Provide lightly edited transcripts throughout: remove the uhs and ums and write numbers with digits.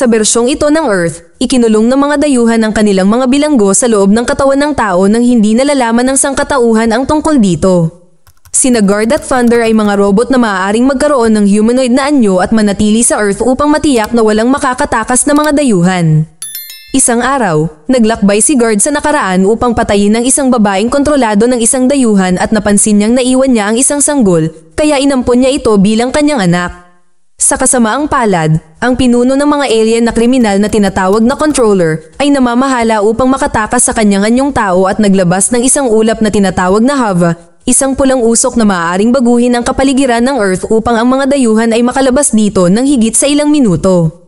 Sa bersyong ito ng Earth, ikinulong ng mga dayuhan ang kanilang mga bilanggo sa loob ng katawan ng tao nang hindi nalalaman ng sangkatauhan ang tungkol dito. Sina Guard at Thunder ay mga robot na maaaring magkaroon ng humanoid na anyo at manatili sa Earth upang matiyak na walang makakatakas na mga dayuhan. Isang araw, naglakbay si Guard sa nakaraan upang patayin ang isang babaeng kontrolado ng isang dayuhan at napansin niyang naiwan niya ang isang sanggol, kaya inampon niya ito bilang kanyang anak. Sa kasamaang palad, ang pinuno ng mga alien na kriminal na tinatawag na controller ay namamahala upang makatakas sa kanyang anyong tao at naglabas ng isang ulap na tinatawag na Hava, isang pulang usok na maaaring baguhin ang kapaligiran ng Earth upang ang mga dayuhan ay makalabas dito ng higit sa ilang minuto.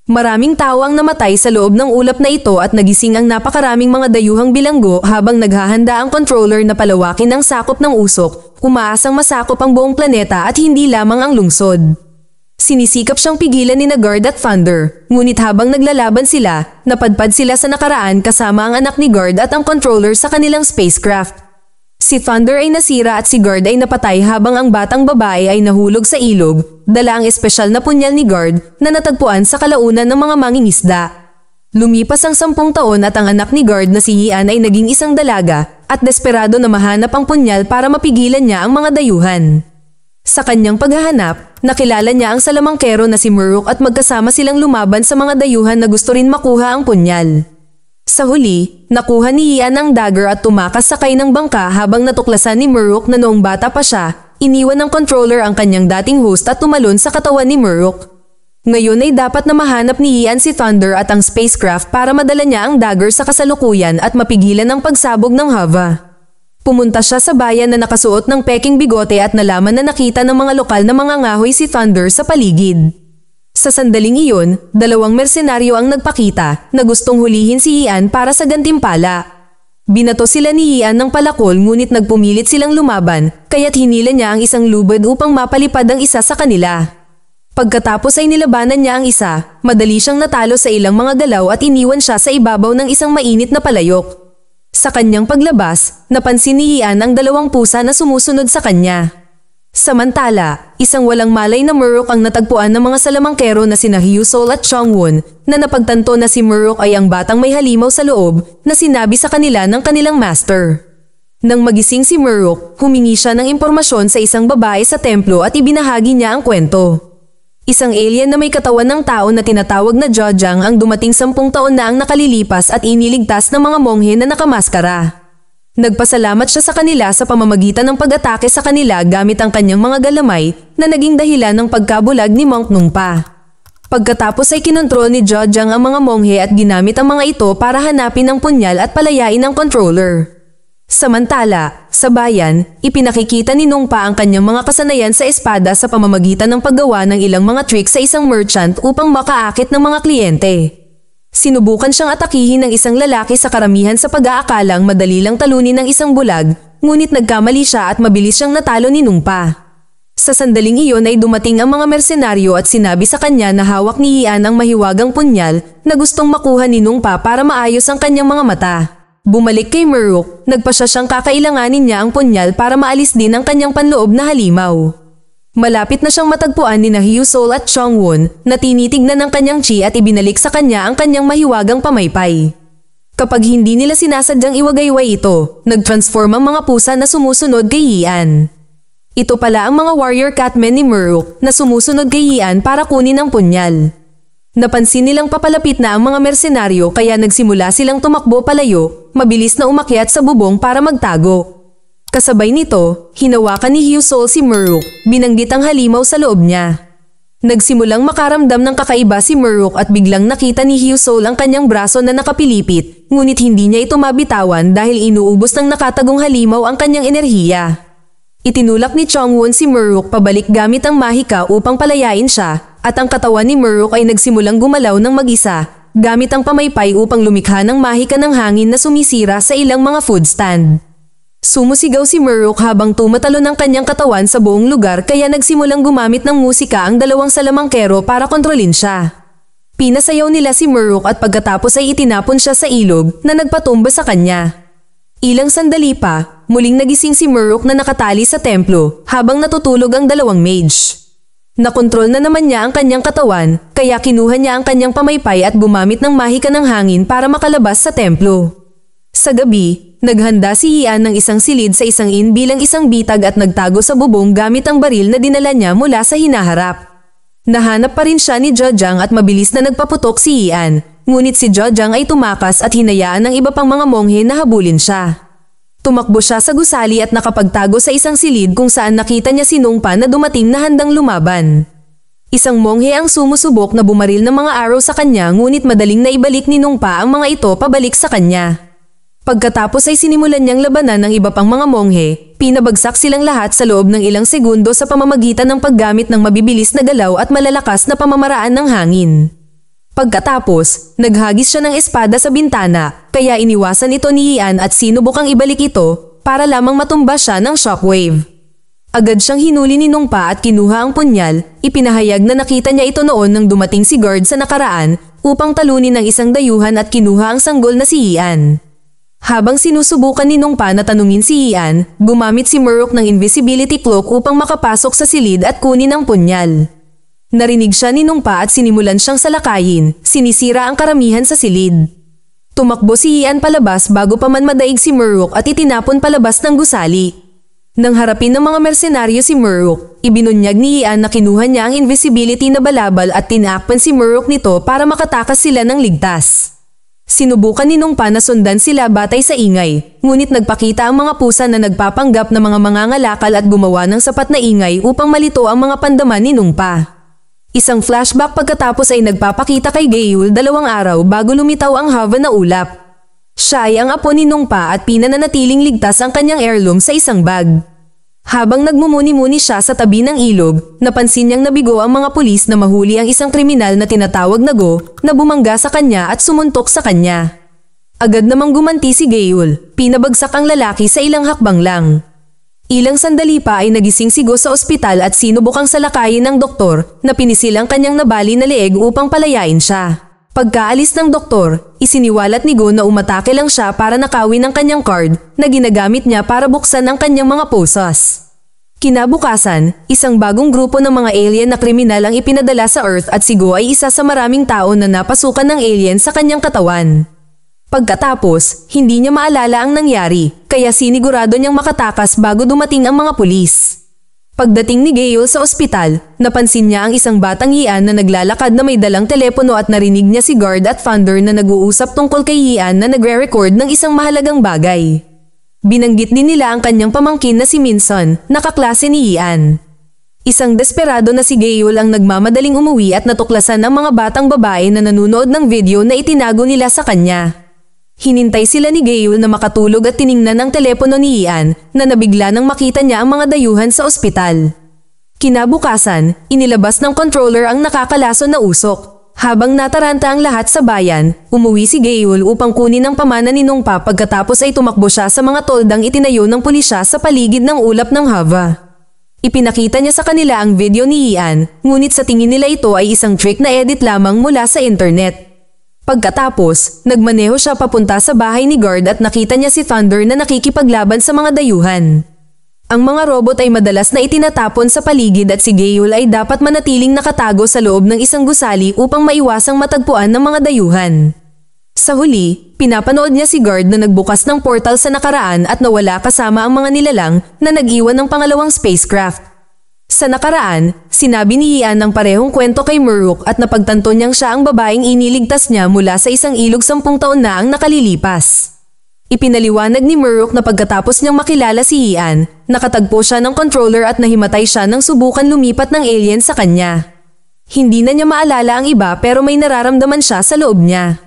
Maraming tao ang namatay sa loob ng ulap na ito at nagising ang napakaraming mga dayuhang bilanggo habang naghahanda ang controller na palawakin ang sakop ng usok, umaasang masakop ang buong planeta at hindi lamang ang lungsod. Sinisikap siyang pigilan ni Guard at Thunder, ngunit habang naglalaban sila, napadpad sila sa nakaraan kasama ang anak ni Guard at ang controller sa kanilang spacecraft. Si Thunder ay nasira at si Guard ay napatay habang ang batang babae ay nahulog sa ilog, dala ang espesyal na punyal ni Guard na natagpuan sa kalaunan ng mga mangingisda. Lumipas ang 10 taon at ang anak ni Guard na si Ian ay naging isang dalaga at desperado na mahanap ang punyal para mapigilan niya ang mga dayuhan. Sa kanyang paghahanap, nakilala niya ang salamangkero na si Murok at magkasama silang lumaban sa mga dayuhan na gusto rin makuha ang punyal. Sa huli, nakuha ni Ian ang dagger at tumakas sakay ng bangka habang natuklasan ni Murok na noong bata pa siya, iniwan ng controller ang kanyang dating host at tumalon sa katawan ni Murok. Ngayon ay dapat na mahanap ni Ian si Thunder at ang spacecraft para madala niya ang dagger sa kasalukuyan at mapigilan ang pagsabog ng Hava. Pumunta siya sa bayan na nakasuot ng peking bigote at nalaman na nakita ng mga lokal na mga ngahoy si Thunder sa paligid. Sa sandaling iyon, 2 mersenaryo ang nagpakita na gustong hulihin si Ian para sa gantimpala. Binato sila ni Ian ng palakol ngunit nagpumilit silang lumaban, kaya't hinila niya ang isang lubid upang mapalipad ang isa sa kanila. Pagkatapos ay nilabanan niya ang isa, madali siyang natalo sa ilang mga galaw at iniwan siya sa ibabaw ng isang mainit na palayok. Sa kanyang paglabas, napansin ni Ian ang 2 pusa na sumusunod sa kanya. Samantala, isang walang malay na Murok ang natagpuan ng mga salamangkero na sina Hyusol at Chongwon na napagtanto na si Murok ay ang batang may halimaw sa loob na sinabi sa kanila ng kanilang master. Nang magising si Murok, humingi siya ng impormasyon sa isang babae sa templo at ibinahagi niya ang kwento. Isang alien na may katawan ng tao na tinatawag na Jojang ang dumating 10 taon na ang nakalilipas at iniligtas ng mga monghe na nakamaskara. Nagpasalamat siya sa kanila sa pamamagitan ng pag-atake sa kanila gamit ang kanyang mga galamay na naging dahilan ng pagkabulag ni Monk Nungpa. Pagkatapos ay kinontrol ni Jojang ang mga monghe at ginamit ang mga ito para hanapin ang punyal at palayain ang controller. Samantala, sa bayan, ipinakikita ni Nungpa ang kanyang mga kasanayan sa espada sa pamamagitan ng paggawa ng ilang mga tricks sa isang merchant upang makaakit ng mga kliyente. Sinubukan siyang atakihin ng isang lalaki sa karamihan sa pag-aakalang madali lang talunin ng isang bulag, ngunit nagkamali siya at mabilis siyang natalo ni Nungpa. Sa sandaling iyon ay dumating ang mga mersenaryo at sinabi sa kanya na hawak ni Ian ang mahiwagang punyal na gustong makuha ni Nungpa para maayos ang kanyang mga mata. Bumalik kay Murok, nagpasya siyang kakailanganin niya ang punyal para maalis din ang kanyang panloob na halimaw. Malapit na siyang matagpuan ni Hyusol at Chongwon na tinitignan ng kanyang chi at ibinalik sa kanya ang kanyang mahiwagang pamaypay. Kapag hindi nila sinasadyang iwagayway ito, nag-transform ang mga pusa na sumusunod kay Ian. Ito pala ang mga warrior catmen ni Murok na sumusunod kay Ian para kunin ang punyal. Napansin nilang papalapit na ang mga mersenaryo kaya nagsimula silang tumakbo palayo, mabilis na umakyat sa bubong para magtago. Kasabay nito, hinawakan ni Hyusol si Murok, binanggit ang halimaw sa loob niya. Nagsimulang makaramdam ng kakaiba si Murok at biglang nakita ni Hyusol ang kanyang braso na nakapilipit, ngunit hindi niya ito mabitawan dahil inuubos ng nakatagong halimaw ang kanyang enerhiya. Itinulak ni Chongwon si Murok pabalik gamit ang mahika upang palayain siya, at ang katawan ni Murok ay nagsimulang gumalaw ng mag-isa, gamit ang pamaypay upang lumikha ng mahika ng hangin na sumisira sa ilang mga food stand. Sumusigaw si Murok habang tumatalo ng kanyang katawan sa buong lugar kaya nagsimulang gumamit ng musika ang 2 salamangkero para kontrolin siya. Pinasayaw nila si Murok at pagkatapos ay itinapon siya sa ilog na nagpatumba sa kanya. Ilang sandali pa, muling nagising si Murok na nakatali sa templo habang natutulog ang 2 mage. Nakontrol na naman niya ang kanyang katawan, kaya kinuha niya ang kanyang pamaypay at gumamit ng mahika ng hangin para makalabas sa templo. Sa gabi, naghanda si Ian ng isang silid sa isang inn bilang isang bitag at nagtago sa bubong gamit ang baril na dinala niya mula sa hinaharap. Nahanap pa rin siya ni Zhejiang at mabilis na nagpaputok si Ian, ngunit si Zhejiang ay tumakas at hinayaan ng iba pang mga monghe na habulin siya. Tumakbo siya sa gusali at nakapagtago sa isang silid kung saan nakita niya si Nongpa na dumating na handang lumaban. Isang monghe ang sumusubok na bumaril ng mga arrow sa kanya ngunit madaling naibalik ni Nongpa ang mga ito pabalik sa kanya. Pagkatapos ay sinimulan niyang labanan ng iba pang mga monghe, pinabagsak silang lahat sa loob ng ilang segundo sa pamamagitan ng paggamit ng mabibilis na galaw at malalakas na pamamaraan ng hangin. Pagkatapos, naghagis siya ng espada sa bintana, kaya iniwasan ito ni Ian at sinubukang ibalik ito para lamang matumba siya ng shockwave. Agad siyang hinuli ni Nongpa at kinuha ang punyal, ipinahayag na nakita niya ito noon nang dumating si guard sa nakaraan upang talunin ng isang dayuhan at kinuha ang sanggol na si Ian. Habang sinusubukan ni Nongpa na tanungin si Ian, gumamit si Murok ng invisibility cloak upang makapasok sa silid at kunin ang punyal. Narinig siya ni Nongpa at sinimulan siyang salakayin, sinisira ang karamihan sa silid. Tumakbo si Ian palabas bago pa man madaig si Murok at itinapon palabas ng gusali. Nang harapin ng mga mersenaryo si Murok, ibinunyag ni Ian na kinuha niya ang invisibility na balabal at tinakpan si Murok nito para makatakas sila ng ligtas. Sinubukan ni Nongpa na sundan sila batay sa ingay, ngunit nagpakita ang mga pusa na nagpapanggap na mga mangangalakal at gumawa ng sapat na ingay upang malito ang mga pandaman ni Nongpa. Isang flashback pagkatapos ay nagpapakita kay Gayul 2 araw bago lumitaw ang Hava na ulap. Siya ay ang apo ni Nongpa at pinananatiling ligtas ang kanyang heirloom sa isang bag. Habang nagmumuni-muni siya sa tabi ng ilog, napansin niyang nabigo ang mga pulis na mahuli ang isang kriminal na tinatawag na Go na bumangga sa kanya at sumuntok sa kanya. Agad namang gumanti si Gayul, pinabagsak ang lalaki sa ilang hakbang lang. Ilang sandali pa ay nagising si Go sa ospital at sinubukang salakayin ng doktor na pinisil ang kanyang nabali na leeg upang palayain siya. Pagkaalis ng doktor, isiniwalat ni Go na umatake lang siya para nakawin ang kanyang card na ginagamit niya para buksan ang kanyang mga posas. Kinabukasan, isang bagong grupo ng mga alien na kriminal ang ipinadala sa Earth at si Go ay isa sa maraming tao na napasukan ng alien sa kanyang katawan. Pagkatapos, hindi niya maalala ang nangyari, kaya sinigurado niyang makatakas bago dumating ang mga pulis. Pagdating ni Gayul sa ospital, napansin niya ang isang batang Ian na naglalakad na may dalang telepono at narinig niya si Guard at Thunder na nag-uusap tungkol kay Ian na nagre-record ng isang mahalagang bagay. Binanggit din nila ang kanyang pamangkin na si Minson, na kaklase ni Ian. Isang desperado na si Gayul ang nagmamadaling umuwi at natuklasan ang mga batang babae na nanonood ng video na itinago nila sa kanya. Hinintay sila ni Gayul na makatulog at tiningnan ang telepono ni Ian na nabigla nang makita niya ang mga dayuhan sa ospital. Kinabukasan, inilabas ng controller ang nakakalason na usok. Habang nataranta ang lahat sa bayan, umuwi si Gayul upang kunin ang pamana ni Nongpa pagkatapos ay tumakbo siya sa mga toldang itinayo ng pulisya sa paligid ng ulap ng Hava. Ipinakita niya sa kanila ang video ni Ian, ngunit sa tingin nila ito ay isang trick na edit lamang mula sa internet. Pagkatapos, nagmaneho siya papunta sa bahay ni Guard at nakita niya si Thunder na nakikipaglaban sa mga dayuhan. Ang mga robot ay madalas na itinatapon sa paligid at si Gayul ay dapat manatiling nakatago sa loob ng isang gusali upang maiwasang matagpuan ng mga dayuhan. Sa huli, pinapanood niya si Guard na nagbukas ng portal sa nakaraan at nawala kasama ang mga nilalang na nag-iwan ng pangalawang spacecraft. Sa nakaraan, sinabi ni Ian ang parehong kwento kay Murok at napagtanto niyang siya ang babaeng iniligtas niya mula sa isang ilog 10 taon na ang nakalilipas. Ipinaliwanag ni Murok na pagkatapos niyang makilala si Ian, nakatagpo siya ng controller at nahimatay siya nang subukan lumipat ng alien sa kanya. Hindi na niya maalala ang iba pero may nararamdaman siya sa loob niya.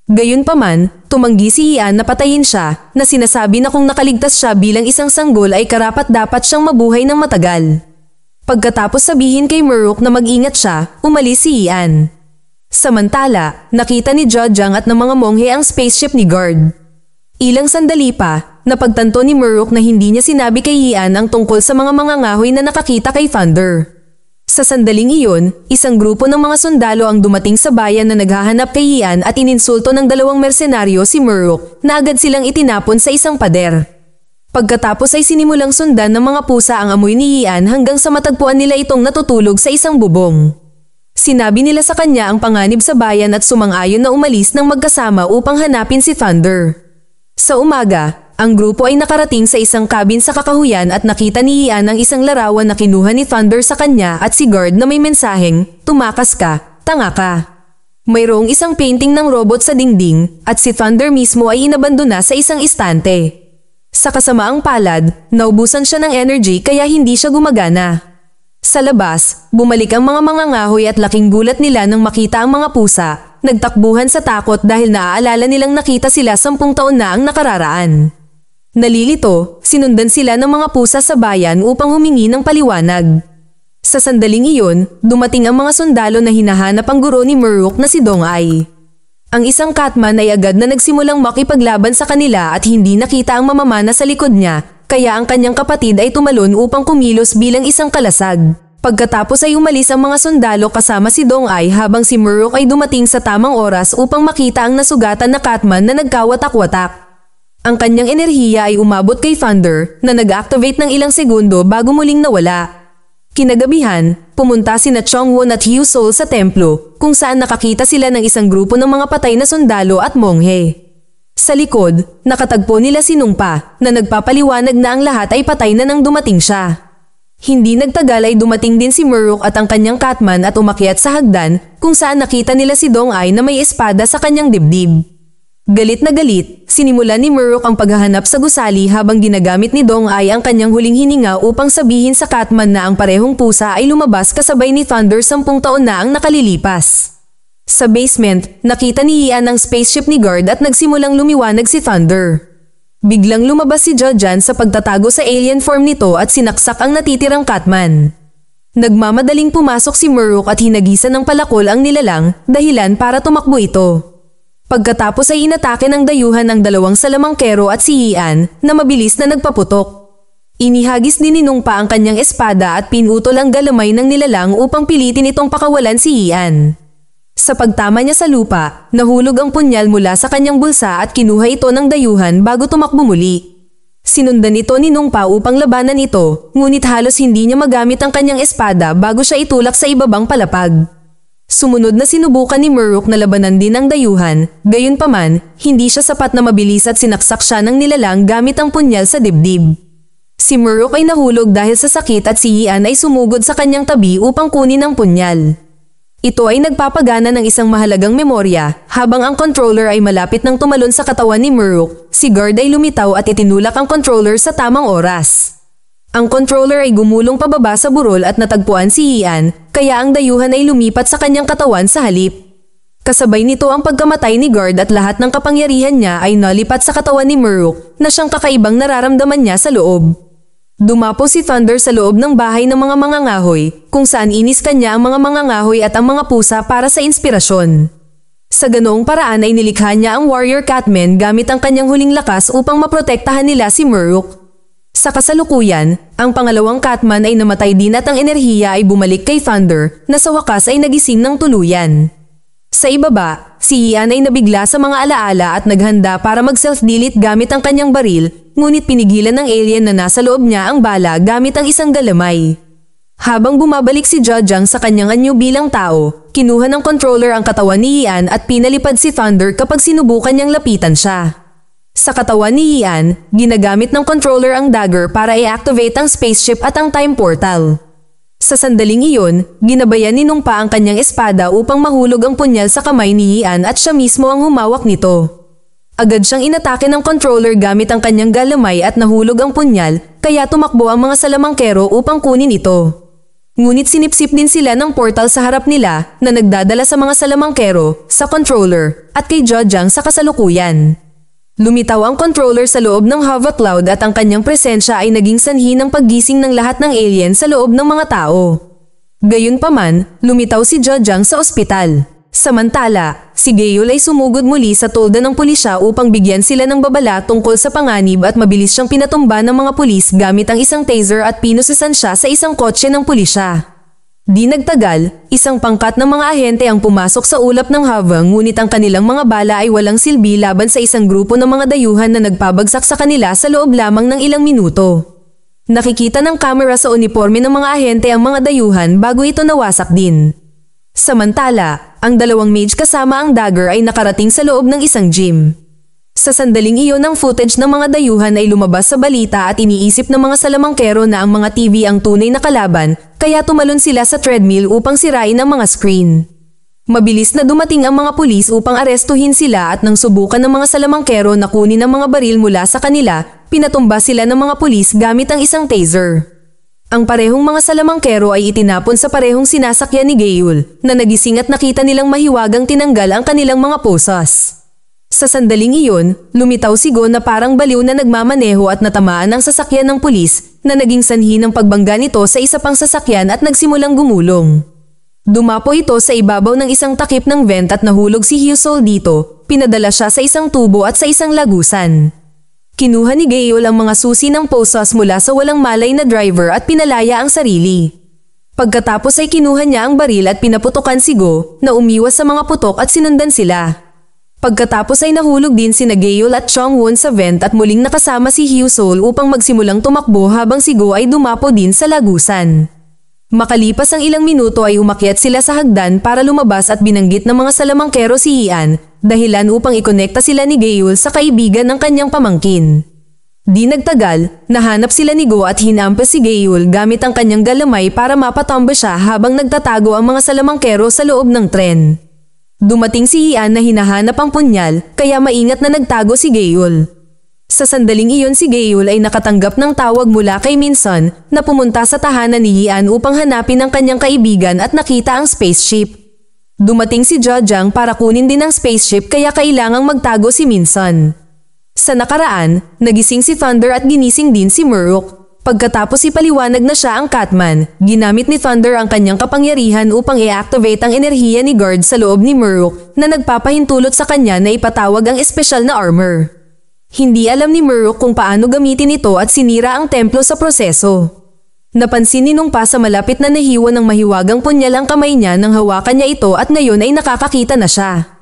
Gayunpaman, tumanggi si Ian na patayin siya na sinasabi na kung nakaligtas siya bilang isang sanggol ay karapat-dapat siyang mabuhay ng matagal. Pagkatapos sabihin kay Murok na mag-ingat siya, umalis si Ian. Samantala, nakita ni Zhejiang at ng mga monghe ang spaceship ni Guard. Ilang sandali pa, napagtanto ni Murok na hindi niya sinabi kay Ian ang tungkol sa mga mangangahoy na nakakita kay Thunder. Sa sandaling iyon, isang grupo ng mga sundalo ang dumating sa bayan na naghahanap kay Ian at ininsulto ng 2 mersenaryo si Murok na agad silang itinapon sa isang pader. Pagkatapos ay sinimulang sundan ng mga pusa ang amoy ni Ian hanggang sa matagpuan nila itong natutulog sa isang bubong. Sinabi nila sa kanya ang panganib sa bayan at sumang-ayon na umalis ng magkasama upang hanapin si Thunder. Sa umaga, ang grupo ay nakarating sa isang cabin sa kakahuyan at nakita ni Ian ang isang larawan na kinuha ni Thunder sa kanya at si guard na may mensaheng, "Tumakas ka, tanga ka." Mayroong isang painting ng robot sa dingding at si Thunder mismo ay inabandona sa isang istante. Sa kasamaang palad, naubusan siya ng energy kaya hindi siya gumagana. Sa labas, bumalik ang mga mangangahoy at laking gulat nila nang makita ang mga pusa. Nagtakbuhan sa takot dahil naaalala nilang nakita sila 10 taon na ang nakararaan. Nalilito, sinundan sila ng mga pusa sa bayan upang humingi ng paliwanag. Sa sandaling iyon, dumating ang mga sundalo na hinahanap ang guro ni Muruk na si Dong-ai. Ang isang Catman ay agad na nagsimulang makipaglaban sa kanila at hindi nakita ang mamamana sa likod niya, kaya ang kanyang kapatid ay tumalon upang kumilos bilang isang kalasag. Pagkatapos ay umalis ang mga sundalo kasama si Dong-ai habang si Muruk ay dumating sa tamang oras upang makita ang nasugatan na Catman na nagkawatak-watak. Ang kanyang enerhiya ay umabot kay Thunder na nag-activate ng ilang segundo bago muling nawala. Kinagabihan, pumunta sina Chongwon at Hyo Sol sa templo kung saan nakakita sila ng isang grupo ng mga patay na sundalo at monghe. Sa likod, nakatagpo nila si Nungpa na nagpapaliwanag na ang lahat ay patay na nang dumating siya. Hindi nagtagal ay dumating din si Muruk at ang kanyang Catman at umakyat sa hagdan kung saan nakita nila si Dong-ai na may espada sa kanyang dibdib. Galit na galit, sinimulan ni Muruk ang paghahanap sa gusali habang ginagamit ni Dong-ai ang kanyang huling hininga upang sabihin sa Catman na ang parehong pusa ay lumabas kasabay ni Thunder 10 taon na ang nakalilipas. Sa basement, nakita ni Ian ang spaceship ni Guard at nagsimulang lumiwanag si Thunder. Biglang lumabas si Jojan sa pagtatago sa alien form nito at sinaksak ang natitirang Catman. Nagmamadaling pumasok si Muruk at hinagisan ng palakol ang nilalang, dahilan para tumakbo ito. Pagkatapos ay inatake ng dayuhan ang 2 salamangkero at si Ian na mabilis na nagpaputok. Inihagis din ni Nungpa ang kanyang espada at pinutol ang galamay ng nilalang upang pilitin itong pakawalan si Ian. Sa pagtama niya sa lupa, nahulog ang punyal mula sa kanyang bulsa at kinuha ito ng dayuhan bago tumakbo muli. Sinundan ito ni Nungpa upang labanan ito, ngunit halos hindi niya magamit ang kanyang espada bago siya itulak sa ibabang palapag. Sumunod na sinubukan ni Muruk na labanan din ang dayuhan, gayunpaman, hindi siya sapat na mabilis at sinaksak siya ng nilalang gamit ang punyal sa dibdib. Si Muruk ay nahulog dahil sa sakit at si Ian ay sumugod sa kanyang tabi upang kunin ang punyal. Ito ay nagpapagana ng isang mahalagang memorya, habang ang controller ay malapit nang tumalon sa katawan ni Muruk, si Guard ay lumitaw at itinulak ang controller sa tamang oras. Ang controller ay gumulong pababa sa burol at natagpuan si Ian, kaya ang dayuhan ay lumipat sa kanyang katawan sa halip. Kasabay nito ang pagkamatay ni Guard at lahat ng kapangyarihan niya ay nalipat sa katawan ni Muruk na siyang kakaibang nararamdaman niya sa loob. Dumapo si Thunder sa loob ng bahay ng mga mangangahoy, kung saan inis kanya ang mga mangangahoy at ang mga pusa para sa inspirasyon. Sa ganoong paraan ay nilikha niya ang Warrior Catman gamit ang kanyang huling lakas upang maprotektahan nila si Muruk. Sa kasalukuyan, ang pangalawang Catman ay namatay din at ang enerhiya ay bumalik kay Thunder na sa wakas ay nagising ng tuluyan. Sa ibaba, si Ian ay nabigla sa mga alaala at naghanda para mag-self-delete gamit ang kanyang baril, ngunit pinigilan ng alien na nasa loob niya ang bala gamit ang isang galamay. Habang bumabalik si Jojang sa kanyang anyo bilang tao, kinuha ng controller ang katawan ni Ian at pinalipad si Thunder kapag sinubukan niyang lapitan siya. Sa katawan ni Ian, ginagamit ng controller ang dagger para i-activate ang spaceship at ang time portal. Sa sandaling iyon, ginabayan ni Nungpa ang kanyang espada upang mahulog ang punyal sa kamay ni Ian at siya mismo ang humawak nito. Agad siyang inatake ng controller gamit ang kanyang galamay at nahulog ang punyal, kaya tumakbo ang mga salamangkero upang kunin ito. Ngunit sinipsip din sila ng portal sa harap nila na nagdadala sa mga salamangkero, sa controller, at kay Jojang sa kasalukuyan. Lumitaw ang controller sa loob ng Hava Cloud at ang kanyang presensya ay naging sanhi ng paggising ng lahat ng alien sa loob ng mga tao. Gayunpaman, lumitaw si Jojang sa ospital. Samantala, si Gayul ay sumugod muli sa tolda ng pulisya upang bigyan sila ng babala tungkol sa panganib at mabilis siyang pinatumba ng mga pulis gamit ang isang taser at pinususan siya sa isang kotse ng pulisya. Di nagtagal, isang pangkat ng mga ahente ang pumasok sa ulap ng habang ngunit ang kanilang mga bala ay walang silbi laban sa isang grupo ng mga dayuhan na nagpabagsak sa kanila sa loob lamang ng ilang minuto. Nakikita ng kamera sa uniforme ng mga ahente ang mga dayuhan bago ito nawasak din. Samantala, ang dalawang mage kasama ang dagger ay nakarating sa loob ng isang gym. Sa sandaling iyon ng footage ng mga dayuhan ay lumabas sa balita at iniisip ng mga salamangkero na ang mga TV ang tunay na kalaban, kaya tumalon sila sa treadmill upang sirain ang mga screen. Mabilis na dumating ang mga pulis upang arestuhin sila at nang subukan ng mga salamangkero na kunin ang mga baril mula sa kanila, pinatumba sila ng mga pulis gamit ang isang taser. Ang parehong mga salamangkero ay itinapon sa parehong sinasakyan ni Gale, na nagising at nakita nilang mahiwagang tinanggal ang kanilang mga posas. Sa sandaling iyon, lumitaw si Go na parang baliw na nagmamaneho at natamaan ang sasakyan ng pulis na naging sanhi ng pagbangga nito sa isa pang sasakyan at nagsimulang gumulong. Dumapo ito sa ibabaw ng isang takip ng vent at nahulog si Hyusol dito, pinadala siya sa isang tubo at sa isang lagusan. Kinuha ni Gale ang mga susi ng posas mula sa walang malay na driver at pinalaya ang sarili. Pagkatapos ay kinuha niya ang baril at pinaputokan si Go na umiwas sa mga putok at sinundan sila. Pagkatapos ay nahulog din sina Gale at Chongwon sa vent at muling nakasama si Hyusol upang magsimulang tumakbo habang si Go ay dumapo din sa lagusan. Makalipas ang ilang minuto ay umakyat sila sa hagdan para lumabas at binanggit ng mga salamangkero si Ian, dahilan upang ikonekta sila ni Gale sa kaibigan ng kanyang pamangkin. Di nagtagal, nahanap sila ni Go at hinampas si Gale gamit ang kanyang galamay para mapatomba siya habang nagtatago ang mga salamangkero sa loob ng tren. Dumating si Ian na hinahanap ang punyal, kaya maingat na nagtago si Gale. Sa sandaling iyon si Gale ay nakatanggap ng tawag mula kay Minson na pumunta sa tahanan ni Ian upang hanapin ang kanyang kaibigan at nakita ang spaceship. Dumating si Jojang para kunin din ang spaceship kaya kailangang magtago si Minson. Sa nakaraan, nagising si Thunder at ginising din si Murok. Pagkatapos ipaliwanag na siya ang Catman, ginamit ni Thunder ang kanyang kapangyarihan upang i-activate ang enerhiya ni Guard sa loob ni Murok na nagpapahintulot sa kanya na ipatawag ang espesyal na armor. Hindi alam ni Murok kung paano gamitin ito at sinira ang templo sa proseso. Napansin ni Nung Pa sa malapit na nahiwa ng mahiwagang punyal ang kamay niya nang hawakan niya ito at ngayon ay nakakakita na siya.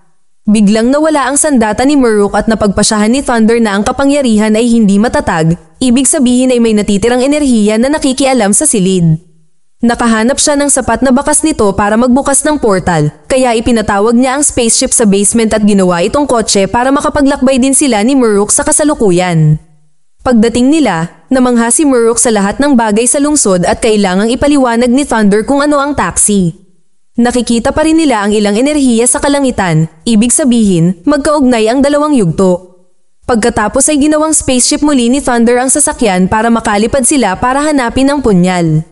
Biglang nawala ang sandata ni Murok at napagpasyahan ni Thunder na ang kapangyarihan ay hindi matatag, ibig sabihin ay may natitirang enerhiya na nakikialam sa silid. Nakahanap siya ng sapat na bakas nito para magbukas ng portal, kaya ipinatawag niya ang spaceship sa basement at ginawa itong kotse para makapaglakbay din sila ni Murok sa kasalukuyan. Pagdating nila, namangha si Murok sa lahat ng bagay sa lungsod at kailangang ipaliwanag ni Thunder kung ano ang taxi. Nakikita pa rin nila ang ilang enerhiya sa kalangitan, ibig sabihin, magkaugnay ang dalawang yugto. Pagkatapos ay ginawang spaceship muli ni Thunder ang sasakyan para makalipad sila para hanapin ang punyal.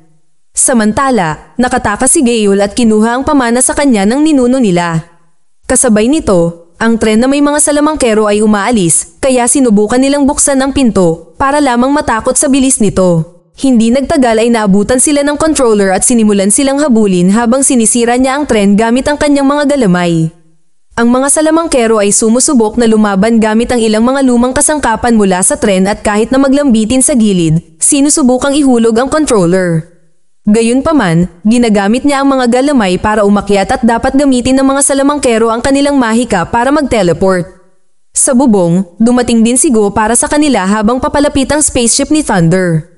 Samantala, nakatakas si Gale at kinuha ang pamana sa kanya ng ninuno nila. Kasabay nito, ang tren na may mga salamangkero ay umaalis, kaya sinubukan nilang buksan ang pinto para lamang matakot sa bilis nito. Hindi nagtagal ay naabutan sila ng controller at sinimulan silang habulin habang sinisira niya ang tren gamit ang kanyang mga galamay. Ang mga salamangkero ay sumusubok na lumaban gamit ang ilang mga lumang kasangkapan mula sa tren at kahit na maglambitin sa gilid, sinusubukang ihulog ang controller. Gayunpaman, ginagamit niya ang mga galamay para umakyat at dapat gamitin ng mga salamangkero ang kanilang mahika para mag-teleport. Sa bubong, dumating din si Go para sa kanila habang papalapit ang spaceship ni Thunder.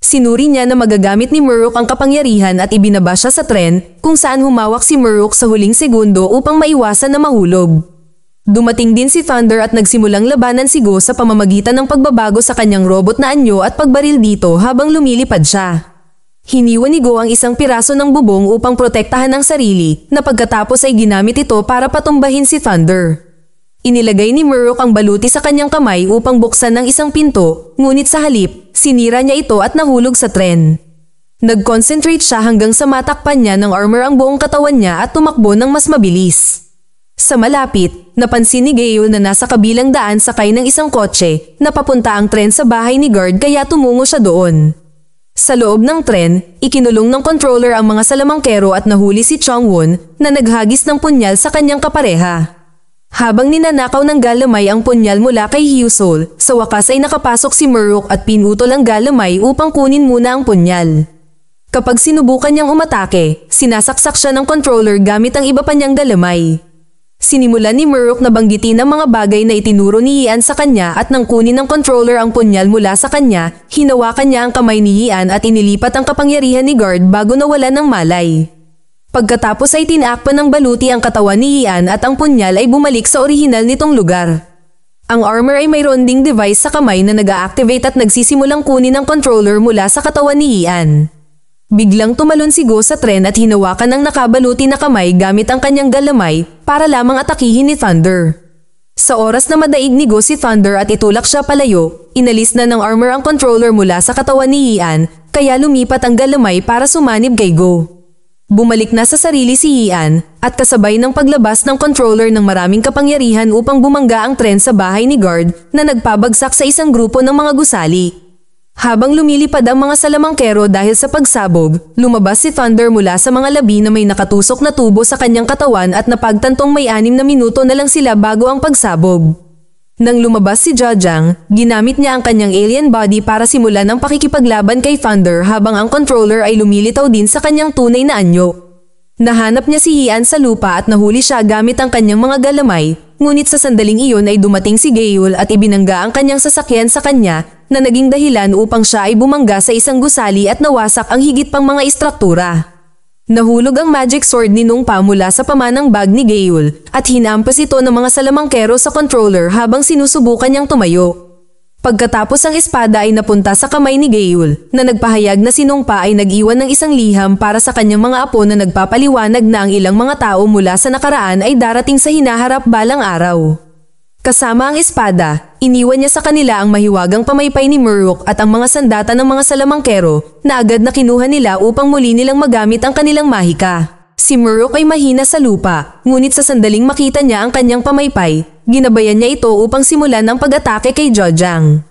Sinuri niya na magagamit ni Murok ang kapangyarihan at ibinaba siya sa tren kung saan humawak si Murok sa huling segundo upang maiwasan na mahulog. Dumating din si Thunder at nagsimulang labanan si Go sa pamamagitan ng pagbabago sa kanyang robot na anyo at pagbaril dito habang lumilipad siya. Hiniwa ni Go ang isang piraso ng bubong upang protektahan ang sarili na pagkatapos ay ginamit ito para patumbahin si Thunder. Inilagay ni Murok ang baluti sa kanyang kamay upang buksan ng isang pinto, ngunit sa halip, sinira niya ito at nahulog sa tren. Nag-concentrate siya hanggang sa matakpan niya ng armor ang buong katawan niya at tumakbo ng mas mabilis. Sa malapit, napansin ni Gale na nasa kabilang daan sakay ng isang kotse na papunta ang tren sa bahay ni Guard kaya tumungo siya doon. Sa loob ng tren, ikinulong ng controller ang mga salamangkero at nahuli si Chongwon na naghagis ng punyal sa kanyang kapareha. Habang ninanakaw ng galamay ang punyal mula kay Hyusol, sa wakas ay nakapasok si Murok at pinutol ang galamay upang kunin muna ang punyal. Kapag sinubukan niyang umatake, Sinasaksak siya ng controller gamit ang iba pa niyang galamay. Sinimulan ni Murok na banggitin ang mga bagay na itinuro ni Ian sa kanya at nang kunin ng controller ang punyal mula sa kanya, hinawakan niya ang kamay ni Ian at inilipat ang kapangyarihan ni Guard bago nawalan ng malay. Pagkatapos ay tinakpan ng baluti ang katawan ni Ian at ang punyal ay bumalik sa orihinal nitong lugar. Ang armor ay mayroon ding device sa kamay na nag-a-activate at nagsisimulang kunin ang controller mula sa katawan ni Ian. Biglang tumalon si Go sa tren at hinawakan ng nakabaluti na kamay gamit ang kanyang galamay para lamang atakihin ni Thunder. Sa oras na madaig ni Go si Thunder at itulak siya palayo, inalis na ng armor ang controller mula sa katawan ni Ian, kaya lumipat ang galamay para sumanib kay Go. Bumalik na sa sarili si Ian at kasabay ng paglabas ng controller ng maraming kapangyarihan upang bumangga ang tren sa bahay ni Guard na nagpabagsak sa isang grupo ng mga gusali. Habang lumilipad ang mga salamangkero dahil sa pagsabog, lumabas si Thunder mula sa mga labi na may nakatusok na tubo sa kanyang katawan at napagtantong may 6 na minuto na lang sila bago ang pagsabog. Nang lumabas si Jojang, ginamit niya ang kanyang alien body para simulan ang pakikipaglaban kay Thunder habang ang controller ay lumilitaw din sa kanyang tunay na anyo. Nahanap niya si Ian sa lupa at nahuli siya gamit ang kanyang mga galamay, ngunit sa sandaling iyon ay dumating si Gale at ibinangga ang kanyang sasakyan sa kanya na naging dahilan upang siya ay bumangga sa isang gusali at nawasak ang higit pang mga istruktura. Nahulog ang magic sword ni Nung Pa mula sa pamanang bag ni Gale at hinampas ito ng mga salamangkero sa controller habang sinusubukan niyang tumayo. Pagkatapos ang espada ay napunta sa kamay ni Gale na nagpahayag na si Nung Pa ay nag-iwan ng isang liham para sa kanyang mga apo na nagpapaliwanag na ang ilang mga tao mula sa nakaraan ay darating sa hinaharap balang araw. Kasama ang espada, iniwan niya sa kanila ang mahiwagang pamaypay ni Murok at ang mga sandata ng mga salamangkero na agad na kinuha nila upang muli nilang magamit ang kanilang mahika. Si Murok ay mahina sa lupa, ngunit sa sandaling makita niya ang kanyang pamaypay, ginabayan niya ito upang simulan ang pag-atake kay Jojang.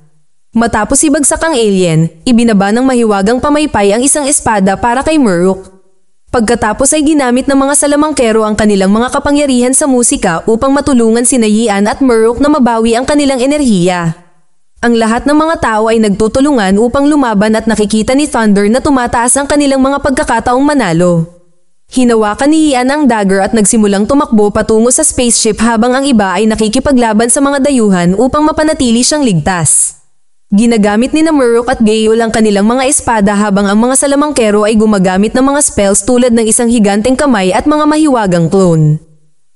Matapos ibagsak ang alien, ibinaba ng mahiwagang pamaypay ang isang espada para kay Murok. Pagkatapos ay ginamit ng mga salamangkero ang kanilang mga kapangyarihan sa musika upang matulungan sina Ian at Murok na mabawi ang kanilang enerhiya. Ang lahat ng mga tao ay nagtutulungan upang lumaban at nakikita ni Thunder na tumataas ang kanilang mga pagkakataong manalo. Hinawakan ni Ian ang dagger at nagsimulang tumakbo patungo sa spaceship habang ang iba ay nakikipaglaban sa mga dayuhan upang mapanatili siyang ligtas. Ginagamit ni Murok at Gale ang kanilang mga espada habang ang mga salamangkero ay gumagamit ng mga spells tulad ng isang higanteng kamay at mga mahiwagang clone.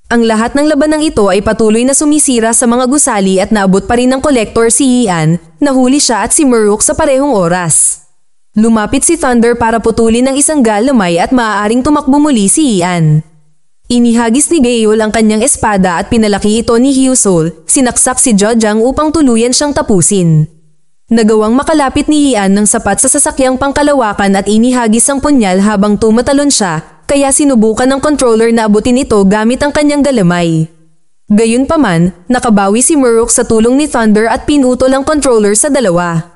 Ang lahat ng labanang ito ay patuloy na sumisira sa mga gusali at naabot pa rin ng collector si Ian, nahuli siya at si Murok sa parehong oras. Lumapit si Thunder para putulin ng isang galamay at maaaring tumakbo muli si Ian. Inihagis ni Gale ang kanyang espada at pinalaki ito ni Hyusol, sinaksak si Jojang upang tuluyan siyang tapusin. Nagawang makalapit ni Ian ng sapat sa sasakyang pangkalawakan at inihagis ang punyal habang tumatalon siya, kaya sinubukan ng controller na abutin ito gamit ang kanyang galamay. Gayunpaman, nakabawi si Murok sa tulong ni Thunder at pinutol ang controller sa dalawa.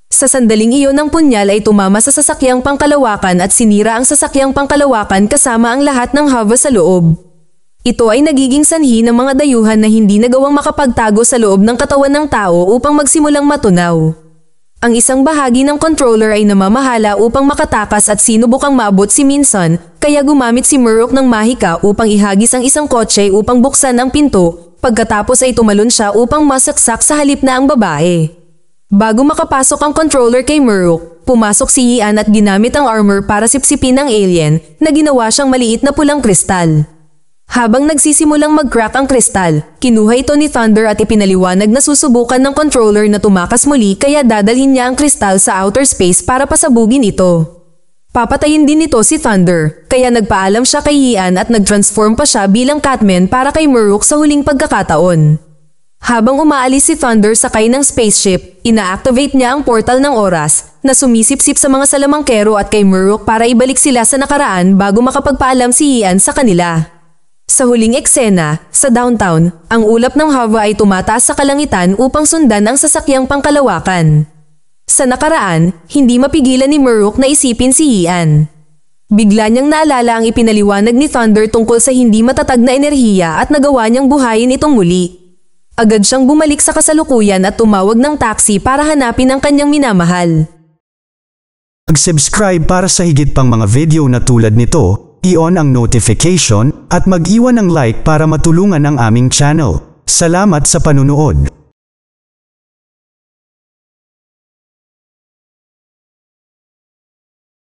Sa sandaling iyon ang punyal ay tumama sa sasakyang pangkalawakan at sinira ang sasakyang pangkalawakan kasama ang lahat ng hava sa loob. Ito ay nagiging sanhi ng mga dayuhan na hindi nagawang makapagtago sa loob ng katawan ng tao upang magsimulang matunaw. Ang isang bahagi ng controller ay namamahala upang makatakas at sinubukang maabot si Minson, kaya gumamit si Murok ng mahika upang ihagis ang isang kotse upang buksan ang pinto, pagkatapos ay tumalon siya upang masaksak sa halip na ang babae. Bago makapasok ang controller kay Murok, pumasok si Ian at ginamit ang armor para sipsipin ang alien na ginawa siyang maliit na pulang kristal. Habang nagsisimulang mag-crack ang kristal, kinuha ito ni Thunder at ipinaliwanag na susubukan ng controller na tumakas muli kaya dadalhin niya ang kristal sa outer space para pasabugin ito. Papatayin din nito si Thunder, kaya nagpaalam siya kay Ian at nag-transform pa siya bilang Catman para kay Murok sa huling pagkakataon. Habang umaalis si Thunder sakay ng spaceship, ina-activate niya ang portal ng oras na sumisip-sip sa mga salamangkero at kay Murok para ibalik sila sa nakaraan bago makapagpaalam si Ian sa kanila. Sa huling eksena, sa downtown, ang ulap ng Hava ay tumataas sa kalangitan upang sundan ang sasakyang pangkalawakan. Sa nakaraan, hindi mapigilan ni Murok na isipin si Ian. Bigla niyang naalala ang ipinaliwanag ni Thunder tungkol sa hindi matatag na enerhiya at nagawa niyang buhayin itong muli. Agad siyang bumalik sa kasalukuyan at tumawag ng taxi para hanapin ang kanyang minamahal. Mag-subscribe para sa higit pang mga video na tulad nito. i-on ang notification, at mag-iwan ng like para matulungan ang aming channel. Salamat sa panunood.